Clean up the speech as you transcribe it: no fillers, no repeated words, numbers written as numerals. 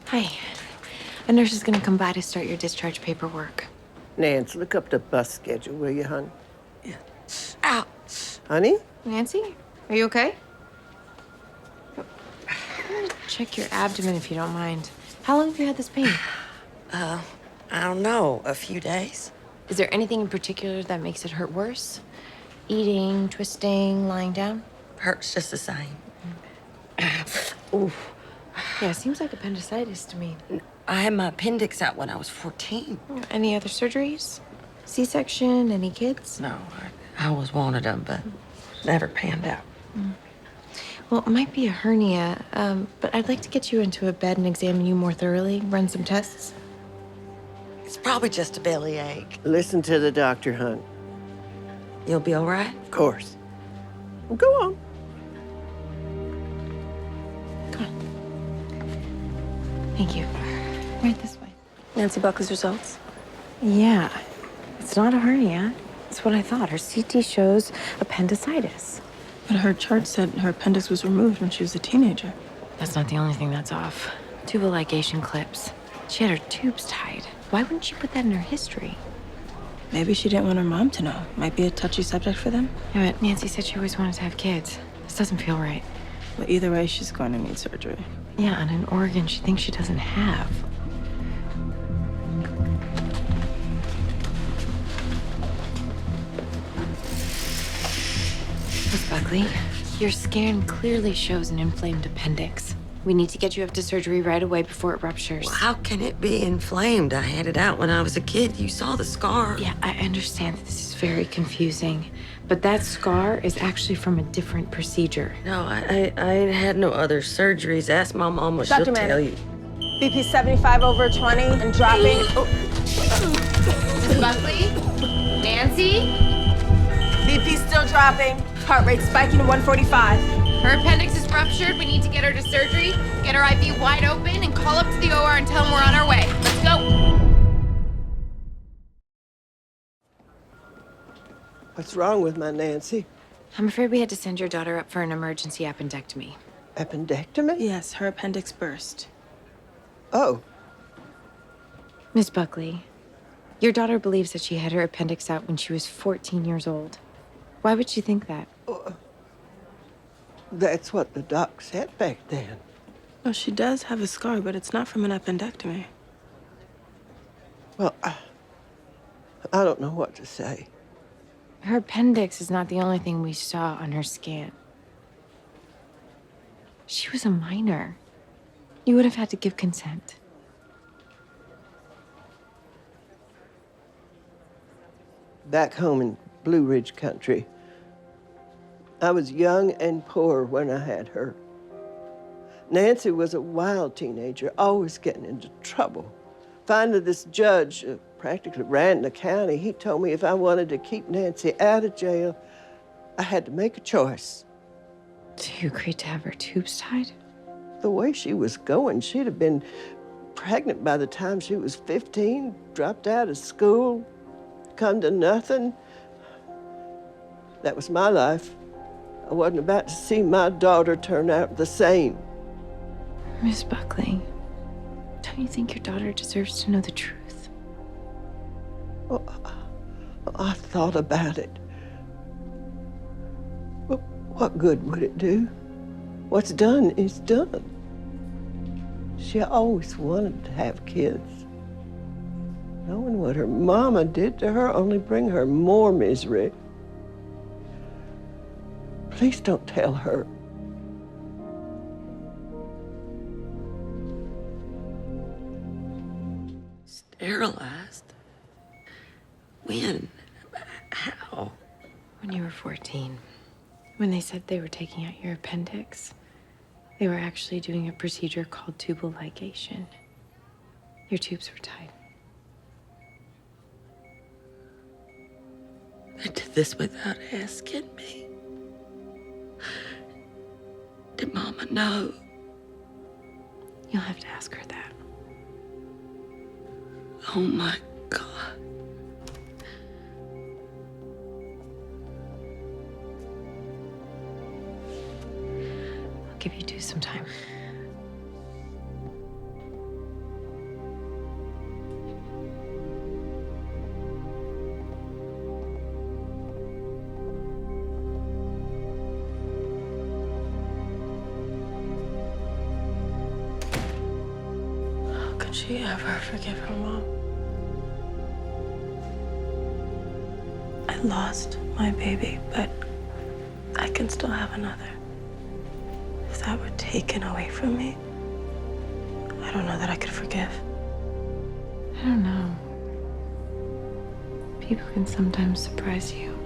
Hi. A nurse is gonna come by to start your discharge paperwork. Nance, look up the bus schedule, will you, hon? Yeah. Ow! Honey? Nancy, are you okay? I'm gonna check your abdomen if you don't mind. How long have you had this pain? I don't know, a few days. Is there anything in particular that makes it hurt worse? Eating, twisting, lying down? Hurts just the same. Oof. Yeah, it seems like appendicitis to me. I had my appendix out when I was 14. Any other surgeries? C-section? Any kids? No, I always wanted them, but never panned out. Well, it might be a hernia, but I'd like to get you into a bed and examine you more thoroughly, run some tests. It's probably just a bellyache. Listen to the doctor, hon. You'll be all right? Of course. Well, go on. Come on. Thank you. Right this way. Nancy Buckley's results? Yeah. It's not a hernia. It's what I thought. Her CT shows appendicitis. But her chart said her appendix was removed when she was a teenager. That's not the only thing that's off. Tubal ligation clips. She had her tubes tied. Why wouldn't she put that in her history? Maybe she didn't want her mom to know. Might be a touchy subject for them. Yeah, but Nancy said she always wanted to have kids. This doesn't feel right. But either way, she's going to need surgery. Yeah, on an organ she thinks she doesn't have. Miss Buckley, your scan clearly shows an inflamed appendix. We need to get you up to surgery right away before it ruptures. Well, how can it be inflamed? I had it out when I was a kid. You saw the scar. Yeah, I understand that this is very confusing, but that scar is actually from a different procedure. No, I ain't had no other surgeries. Ask my mama, she'll Dr. Manning. tell you. BP 75/20 and dropping. Miss Buckley? Nancy? BP still dropping. Heart rate spiking to 145. Her appendix is ruptured. We need to get her to surgery, get her IV wide open, and call up to the OR and tell them we're on our way. Let's go. What's wrong with my Nancy? I'm afraid we had to send your daughter up for an emergency appendectomy. Appendectomy? Yes, her appendix burst. Oh, Miss Buckley, your daughter believes that she had her appendix out when she was 14 years old. Why would she think that? that's what the doc said back then. Oh, she does have a scar, but it's not from an appendectomy. Well, I don't know what to say. Her appendix is not the only thing we saw on her scan. She was a minor. You would have had to give consent. Back home in Blue Ridge country, I was young and poor when I had her. Nancy was a wild teenager, always getting into trouble. Finally, this judge practically ran the county. He told me if I wanted to keep Nancy out of jail, I had to make a choice. So you agreed to have her tubes tied? The way she was going, she'd have been pregnant by the time she was 15, dropped out of school, come to nothing. That was my life. I wasn't about to see my daughter turn out the same. Miss Buckley, don't you think your daughter deserves to know the truth? Well, I thought about it. But what good would it do? What's done is done. She always wanted to have kids. Knowing what her mama did to her only bring her more misery. Please don't tell her. Sterilized? When? How? When you were 14, when they said they were taking out your appendix, they were actually doing a procedure called tubal ligation. Your tubes were tied. They did this without asking me. Did Mama know? You'll have to ask her that. Oh my God. I'll give you two some time. Could she ever forgive her mom? I lost my baby, but I can still have another. If that were taken away from me, I don't know that I could forgive. I don't know. People can sometimes surprise you.